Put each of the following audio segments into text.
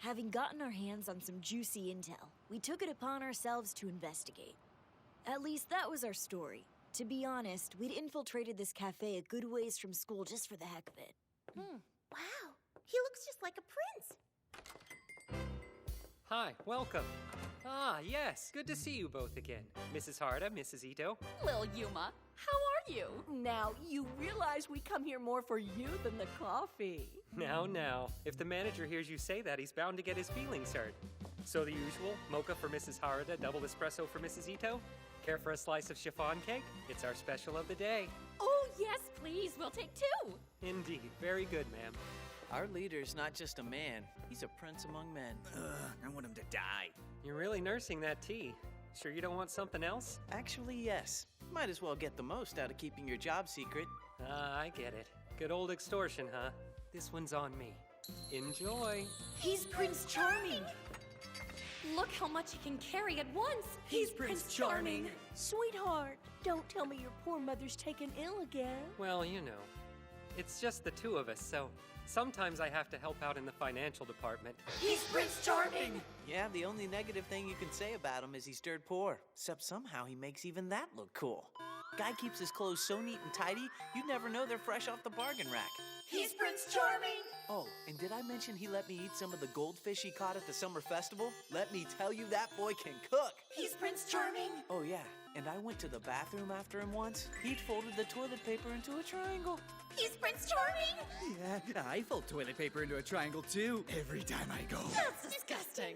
Having gotten our hands on some juicy intel, we took it upon ourselves to investigate. At least that was our story. To be honest, we'd infiltrated this cafe a good ways from school just for the heck of it. Wow, he looks just like a prince. Hi, welcome. Ah, yes, good to see you both again. Mrs. Harda, Mrs. Ito. Lil Yuma, how are you? Now, you realize we come here more for you than the coffee. Now, if the manager hears you say that, he's bound to get his feelings hurt. So the usual, mocha for Mrs. Harda, double espresso for Mrs. Ito? Care for a slice of chiffon cake? It's our special of the day. Oh, yes, please, we'll take two. Indeed, very good, ma'am. Our leader's not just a man, he's a prince among men. I want him to die. You're really nursing that tea. Sure you don't want something else? Actually, yes. Might as well get the most out of keeping your job secret. Ah, I get it. Good old extortion, huh? This one's on me. Enjoy. He's Prince Charming! Look how much he can carry at once. He's Prince Charming. Sweetheart, don't tell me your poor mother's taken ill again. Well, you know, it's just the two of us, so sometimes I have to help out in the financial department. He's Prince Charming! Yeah, the only negative thing you can say about him is he's dirt poor. Except somehow he makes even that look cool. Guy keeps his clothes so neat and tidy, you'd never know they're fresh off the bargain rack. He's Prince Charming! Oh, and did I mention he let me eat some of the goldfish he caught at the summer festival? Let me tell you, that boy can cook! He's Prince Charming! Oh yeah, and I went to the bathroom after him once. He'd folded the toilet paper into a triangle. He's Prince Charming! Yeah, I fold toilet paper into a triangle too, every time I go. That's disgusting.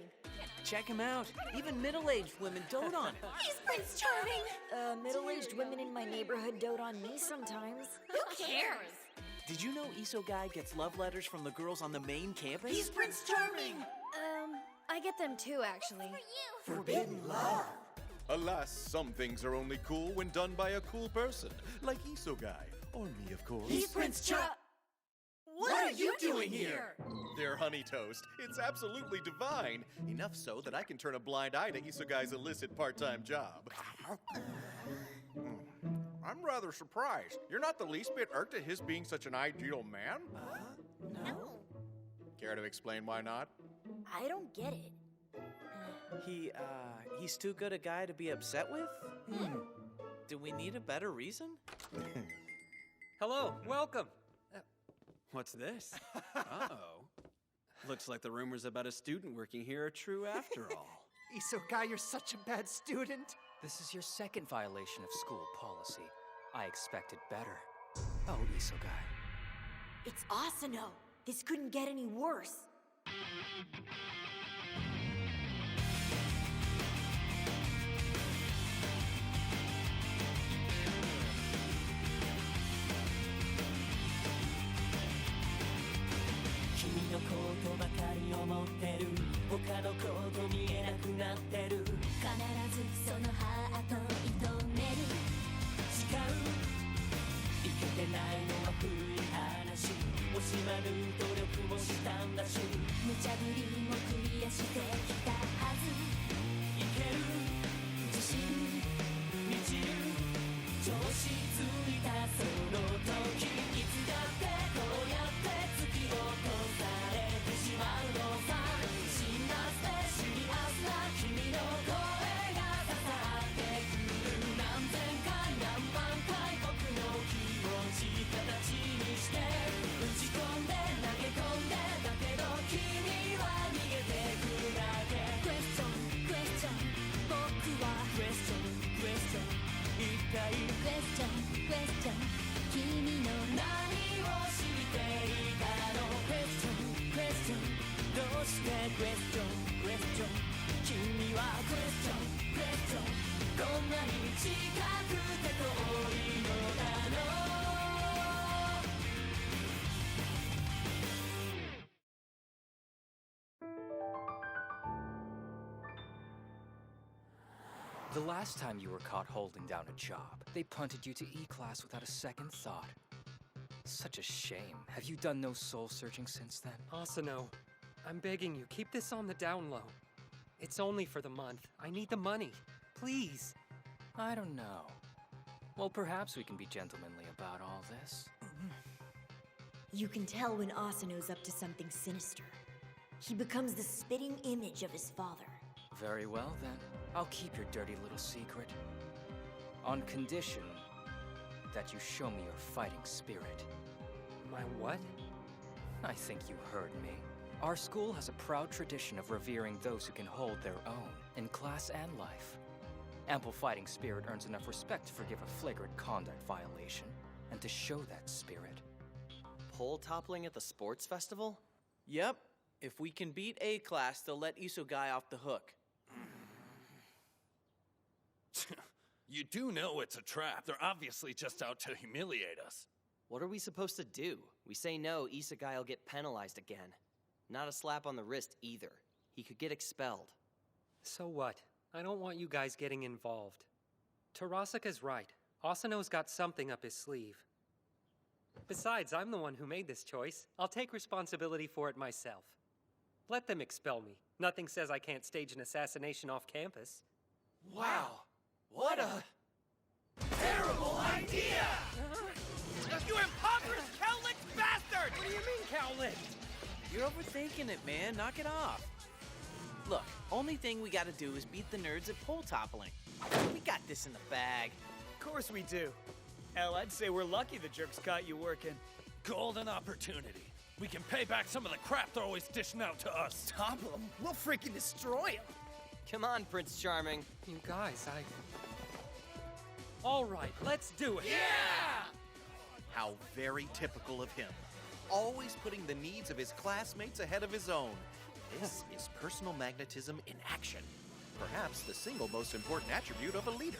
Check him out. Even middle-aged women dote on him. He's Prince Charming! Middle-aged women in my neighborhood dote on me sometimes. Who cares? Did you know Isogai gets love letters from the girls on the main campus? He's Prince Charming! I get them too, actually. Forbidden love! Alas, some things are only cool when done by a cool person, like Isogai, or me, of course. He's Prince What are you doing here? Dear Honey Toast, it's absolutely divine. Enough so that I can turn a blind eye to Isogai's illicit part-time job. I'm rather surprised. You're not the least bit irked at his being such an ideal man? No. Care to explain why not? I don't get it. He's too good a guy to be upset with? Do we need a better reason? Hello, welcome. What's this? Uh-oh. Looks like the rumors about a student working here are true after all. Isogai, you're such a bad student. This is your second violation of school policy. I expected better. Oh, Isogai. It's Asano. This couldn't get any worse. The last time you were caught holding down a job, they punted you to E-class without a second thought. Such a shame. Have you done no soul-searching since then? Asano, I'm begging you, keep this on the down low. It's only for the month. I need the money. Please. I don't know. Well, perhaps we can be gentlemanly about all this. You can tell when Asano's up to something sinister. He becomes the spitting image of his father. Very well, then. I'll keep your dirty little secret. On condition that you show me your fighting spirit. My what? I think you heard me. Our school has a proud tradition of revering those who can hold their own, in class and life. Ample fighting spirit earns enough respect to forgive a flagrant conduct violation, and to show that spirit. Pole toppling at the sports festival? Yep. If we can beat A class, they'll let Isogai off the hook. You do know it's a trap. They're obviously just out to humiliate us. What are we supposed to do? We say no, Isogai will get penalized again. Not a slap on the wrist either. He could get expelled. So what? I don't want you guys getting involved. Terasaka's right. Asano's got something up his sleeve. Besides, I'm the one who made this choice. I'll take responsibility for it myself. Let them expel me. Nothing says I can't stage an assassination off campus. Wow. What a terrible idea! You impoverished cow-licked bastard! What do you mean, cow-licked? You're overthinking it, man. Knock it off. Look, only thing we gotta do is beat the nerds at pole toppling. We got this in the bag. Of course we do. Hell, I'd say we're lucky the jerks caught you working. Golden opportunity. We can pay back some of the crap they're always dishing out to us. Stop them. We'll freaking destroy them. Come on, Prince Charming. You guys, All right, let's do it. Yeah! How very typical of him. Always putting the needs of his classmates ahead of his own. This is personal magnetism in action. Perhaps the single most important attribute of a leader.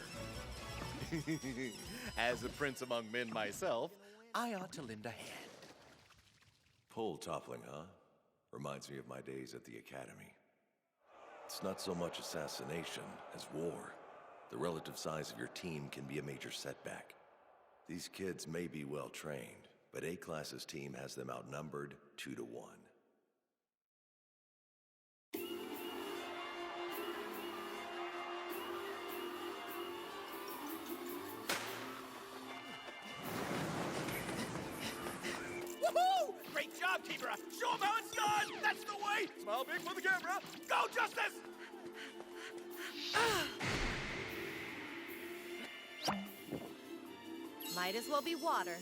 As a prince among men myself, I ought to lend a hand. Pole toppling, huh? Reminds me of my days at the academy. It's not so much assassination as war. The relative size of your team can be a major setback. These kids may be well trained, but A-Class's team has them outnumbered 2-1. Woohoo! Great job, Keeper! Show 'em how it's done! That's the way! Smile big for the camera! Go, Justice! Might as well be water.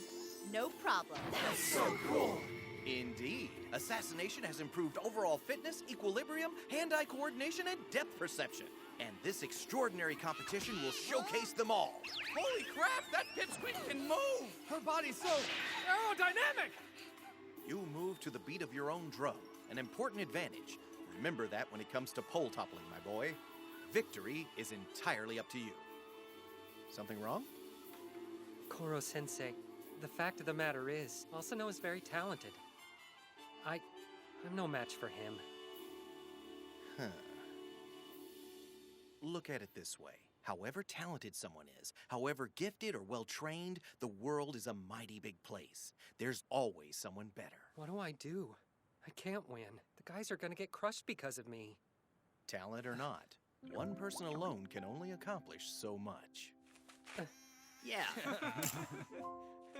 No problem. That's so cool! Indeed. Assassination has improved overall fitness, equilibrium, hand-eye coordination, and depth perception. And this extraordinary competition will showcase them all. Holy crap! That pipsqueak can move! Her body's so aerodynamic! You move to the beat of your own drum, an important advantage. Remember that when it comes to pole toppling, my boy. Victory is entirely up to you. Something wrong? Koro-sensei, the fact of the matter is, Asano is very talented. I'm no match for him. Huh. Look at it this way. However talented someone is, however gifted or well-trained, the world is a mighty big place. There's always someone better. What do I do? I can't win. The guys are gonna get crushed because of me. Talent or not, one person alone can only accomplish so much. Yeah.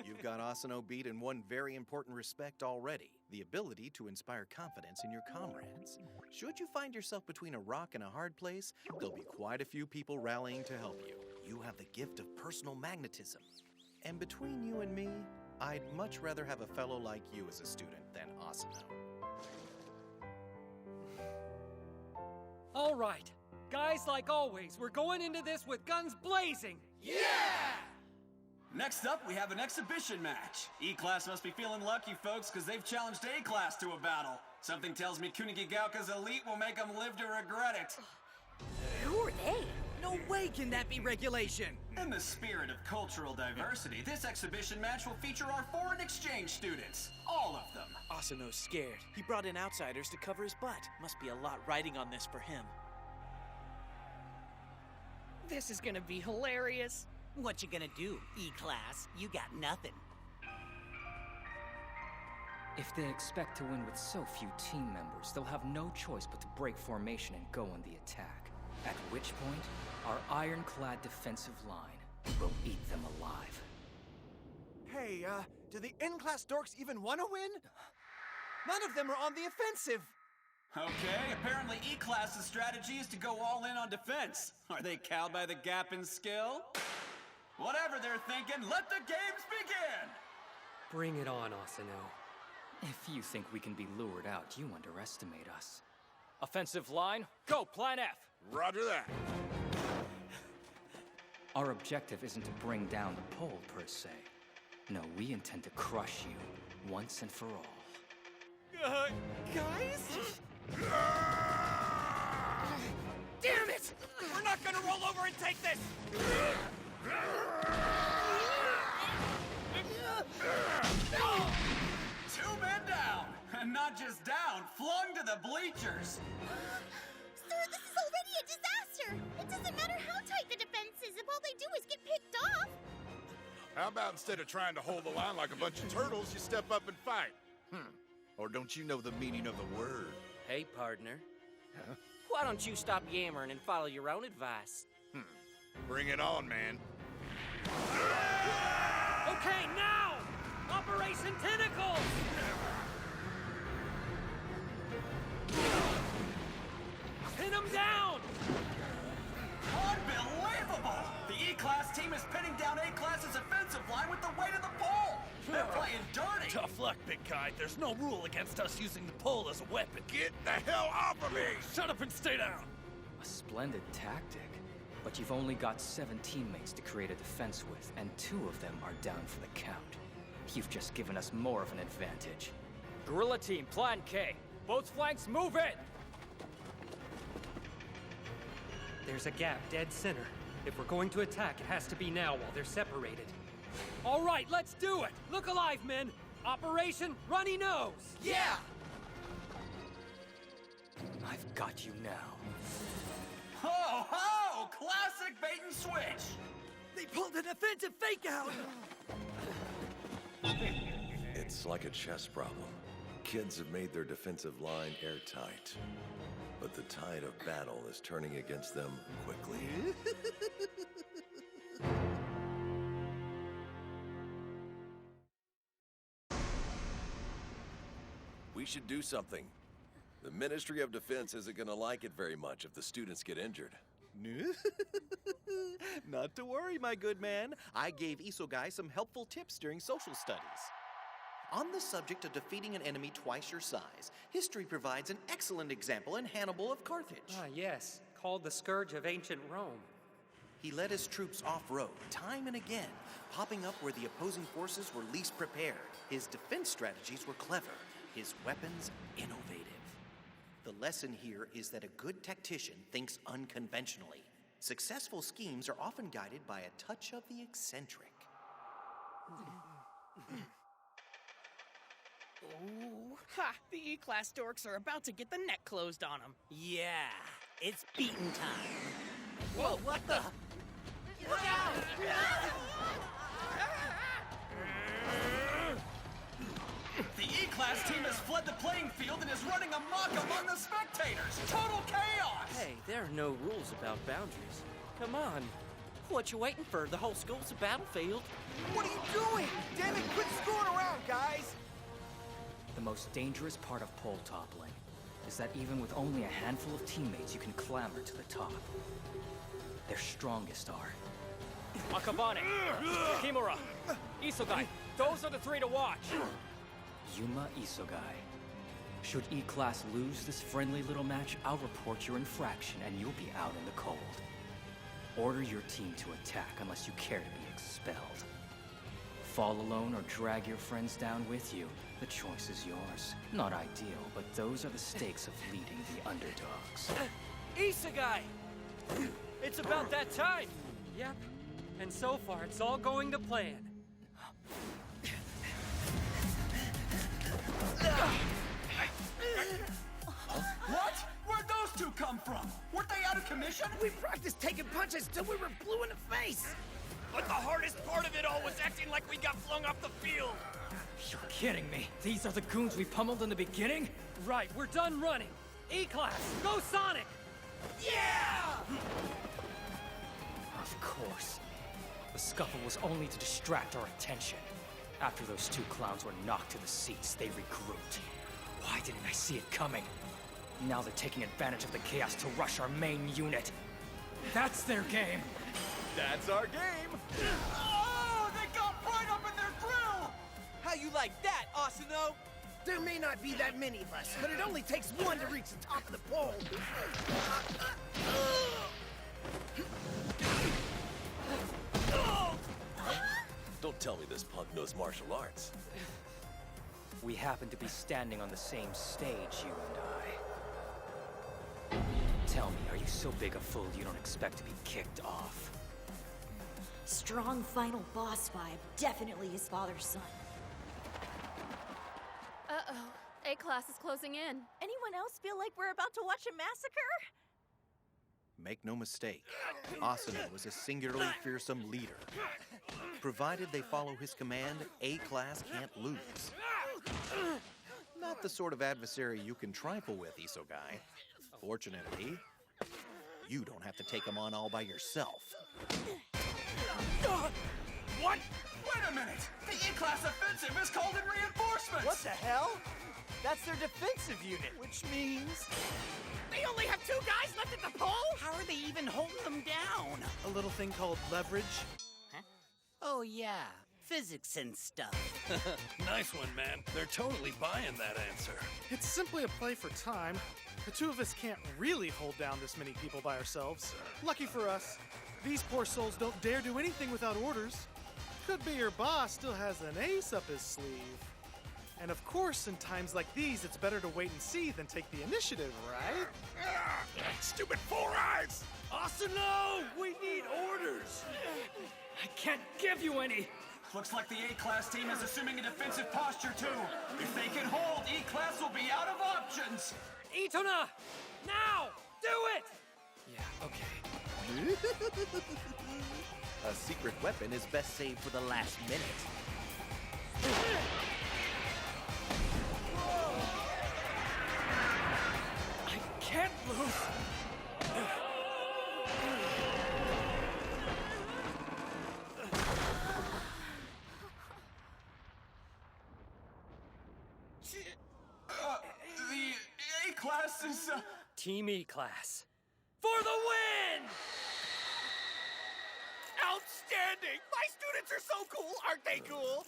You've got Asano beat in one very important respect already, the ability to inspire confidence in your comrades. Should you find yourself between a rock and a hard place, there'll be quite a few people rallying to help you. You have the gift of personal magnetism. And between you and me, I'd much rather have a fellow like you as a student than Asano. All right. Guys, like always, we're going into this with guns blazing. Yeah! Next up, we have an exhibition match. E-Class must be feeling lucky, folks, because they've challenged A-Class to a battle. Something tells me Kunigigauka's elite will make them live to regret it. Who are they? No way can that be regulation! In the spirit of cultural diversity, this exhibition match will feature our foreign exchange students. All of them. Asano's scared. He brought in outsiders to cover his butt. Must be a lot riding on this for him. This is gonna be hilarious. What you gonna do, E-Class? You got nothing. If they expect to win with so few team members, they'll have no choice but to break formation and go on the attack. At which point, our ironclad defensive line will eat them alive. Hey, do the in-class dorks even want to win? None of them are on the offensive! Okay, apparently E-Class's strategy is to go all in on defense. Are they cowed by the gap in skill? Whatever they're thinking, let the games begin! Bring it on, Asano. If you think we can be lured out, you underestimate us. Offensive line, go, Plan F! Roger that. Our objective isn't to bring down the pole, per se. No, we intend to crush you, once and for all. Guys? Damn it! We're not gonna roll over and take this! Two men down! And not just down, flung to the bleachers! Sir, this is already a disaster! It doesn't matter how tight the defense is if all they do is get picked off! How about instead of trying to hold the line like a bunch of turtles, you step up and fight? Or don't you know the meaning of the word? Hey, partner. Why don't you stop yammering and follow your own advice? Bring it on, man. Okay, now! Operation Tentacles! Pin him down! Unbelievable! The E-Class team is pinning down A-Class's offensive line with the weight of the pole! They're playing dirty! Tough luck, big guy. There's no rule against us using the pole as a weapon. Get the hell off of me! Shut up and stay down! A splendid tactic. But you've only got 7 teammates to create a defense with, and 2 of them are down for the count. You've just given us more of an advantage. Guerrilla team, Plan K. Both flanks, move it! There's a gap dead center. If we're going to attack, it has to be now while they're separated. All right, let's do it! Look alive, men! Operation Runny Nose! Yeah! I've got you now. Ho ho! Classic bait and switch! They pulled an offensive fake out! It's like a chess problem. Kids have made their defensive line airtight. But the tide of battle is turning against them quickly. We should do something. The Ministry of Defense isn't gonna like it very much if the students get injured. Not to worry, my good man. I gave Isogai some helpful tips during social studies. On the subject of defeating an enemy twice your size, history provides an excellent example in Hannibal of Carthage. Ah, yes. Called the Scourge of Ancient Rome. He led his troops off-road, time and again, popping up where the opposing forces were least prepared. His defense strategies were clever, his weapons innovative. The lesson here is that a good tactician thinks unconventionally. Successful schemes are often guided by a touch of the eccentric. Ooh, ha! The E-Class dorks are about to get the neck closed on them. Yeah, it's beating time. Whoa, what the? Look out! The E-Class team has fled the playing field and is running amok among the spectators! Total chaos! Hey, there are no rules about boundaries. Come on. What you waiting for? The whole school's a battlefield. What are you doing? Damn it, quit screwing around, guys! The most dangerous part of pole toppling is that even with only a handful of teammates, you can clamber to the top. Their strongest are Akabane, Kimura, Isogai. Those are the 3 to watch. Yuma Isogai. Should E-Class lose this friendly little match, I'll report your infraction and you'll be out in the cold. Order your team to attack unless you care to be expelled. Fall alone or drag your friends down with you. The choice is yours. Not ideal, but those are the stakes of leading the underdogs. Isogai! It's about that time! Yep. And so far, it's all going to plan. What? Where'd those two come from? Weren't they out of commission? We practiced taking punches till we were blue in the face! But the hardest part of it all was acting like we got flung off the field! You're kidding me. These are the goons we pummeled in the beginning? Right, we're done running. E-Class, go Sonic! Yeah! Of course. The scuffle was only to distract our attention. After those 2 clowns were knocked to the seats, they regrouped. Why didn't I see it coming? Now they're taking advantage of the chaos to rush our main unit. That's their game. That's our game. Oh, they got right up in their grill! How you like that, Asano? There may not be that many of us, but it only takes one to reach the top of the pole. Don't tell me this punk knows martial arts. We happen to be standing on the same stage, you and I. Tell me, are you so big a fool you don't expect to be kicked off? Strong final boss vibe. Definitely his father's son. Uh-oh. A-class is closing in. Anyone else feel like we're about to watch a massacre? Make no mistake, Asano is a singularly fearsome leader. Provided they follow his command, A-class can't lose. Not the sort of adversary you can trifle with, Isogai. Fortunately, you don't have to take him on all by yourself. What? Wait a minute! The E-class offensive is called in reinforcements! What the hell? That's their defensive unit. Which means... They only have 2 guys left at the pole? How are they even holding them down? A little thing called leverage. Huh? Oh, yeah. Physics and stuff. Nice one, man. They're totally buying that answer. It's simply a play for time. The 2 of us can't really hold down this many people by ourselves. Lucky for us, these poor souls don't dare do anything without orders. Could be your boss still has an ace up his sleeve. And of course, in times like these, it's better to wait and see than take the initiative, right? Stupid 4 eyes! Asano! We need orders! I can't give you any! Looks like the A-class team is assuming a defensive posture, too. If they can hold, E-class will be out of options. Itona! Now! Do it! Yeah, okay. A secret weapon is best saved for the last minute. I can't lose! The A-class is, Team E-class. For the win! Outstanding! My students are so cool, aren't they cool?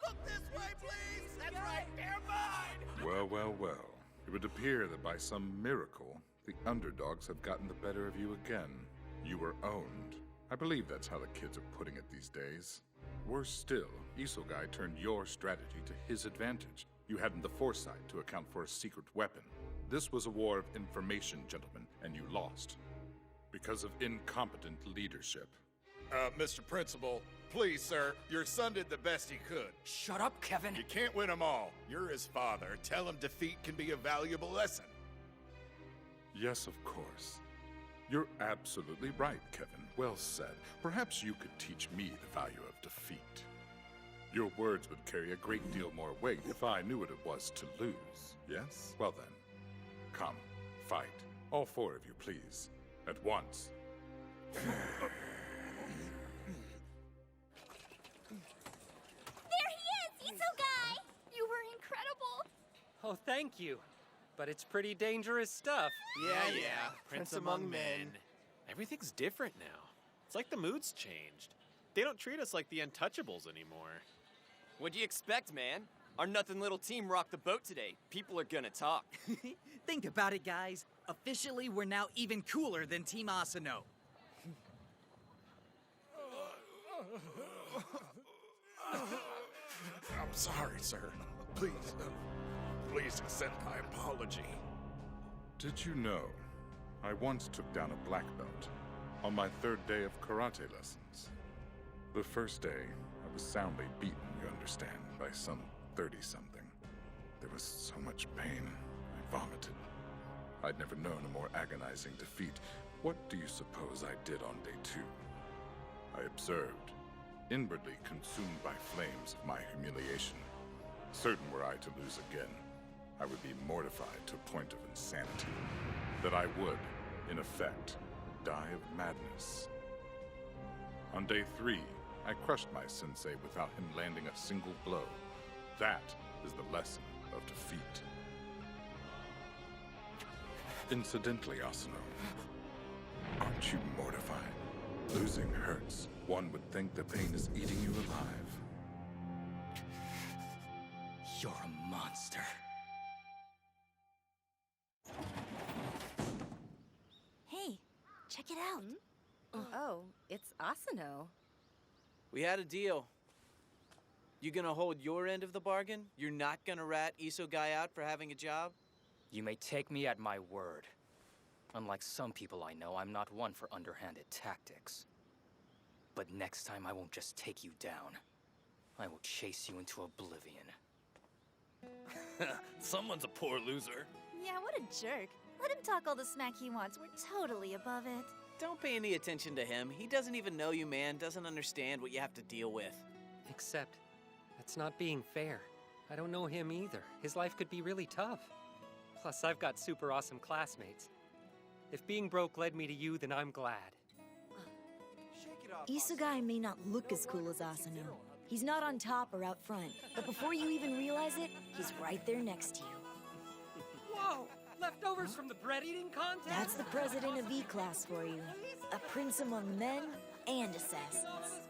Look this way, please! That's right, they're mine! Well, well, well. It would appear that by some miracle, the underdogs have gotten the better of you again. You were owned. I believe that's how the kids are putting it these days. Worse still, Isogai turned your strategy to his advantage. You hadn't the foresight to account for a secret weapon. This was a war of information, gentlemen, and you lost. Because of incompetent leadership. Mr. Principal, please, sir. Your son did the best he could. Shut up, Kevin. You can't win them all. You're his father. Tell him defeat can be a valuable lesson. Yes, of course. You're absolutely right, Kevin. Well said. Perhaps you could teach me the value of defeat. Your words would carry a great deal more weight if I knew what it was to lose. Yes? Well then, come, fight. All 4 of you, please. At once. There he is, Isogai! You were incredible. Oh, thank you. But it's pretty dangerous stuff. Yeah. Prince among men. Everything's different now. It's like the mood's changed. They don't treat us like the Untouchables anymore. What'd you expect, man? Our nothing little team rocked the boat today. People are gonna talk. Think about it, guys. Officially, we're now even cooler than Team Asano. I'm sorry, sir. Please accept my apology. Did you know, I once took down a black belt on my 3rd day of karate lessons. The first day, I was soundly beaten, you understand, by some 30-something. There was so much pain, I vomited. I'd never known a more agonizing defeat. What do you suppose I did on day 2? I observed, inwardly consumed by flames of my humiliation. Certain were I to lose again, I would be mortified to a point of insanity. That I would, in effect, die of madness. On day 3, I crushed my sensei without him landing a single blow. That is the lesson of defeat. Incidentally, Asano, aren't you mortified? Losing hurts. One would think the pain is eating you alive. You're a monster. Hey, check it out. Oh, it's Asano. We had a deal. You gonna hold your end of the bargain? You're not gonna rat Isogai out for having a job? You may take me at my word. Unlike some people I know, I'm not one for underhanded tactics. But next time I won't just take you down. I will chase you into oblivion. Someone's a poor loser. Yeah, what a jerk. Let him talk all the smack he wants. We're totally above it. Don't pay any attention to him. He doesn't even know you, man. Doesn't understand what you have to deal with. Except, that's not being fair. I don't know him either. His life could be really tough. Plus, I've got super awesome classmates. If being broke led me to you, then I'm glad. Isogai may not look as cool as Asano. He's not on top or out front, but before you even realize it, he's right there next to you. Whoa! Leftovers from the bread-eating contest? That's the president of E-Class for you. A prince among men and assassins.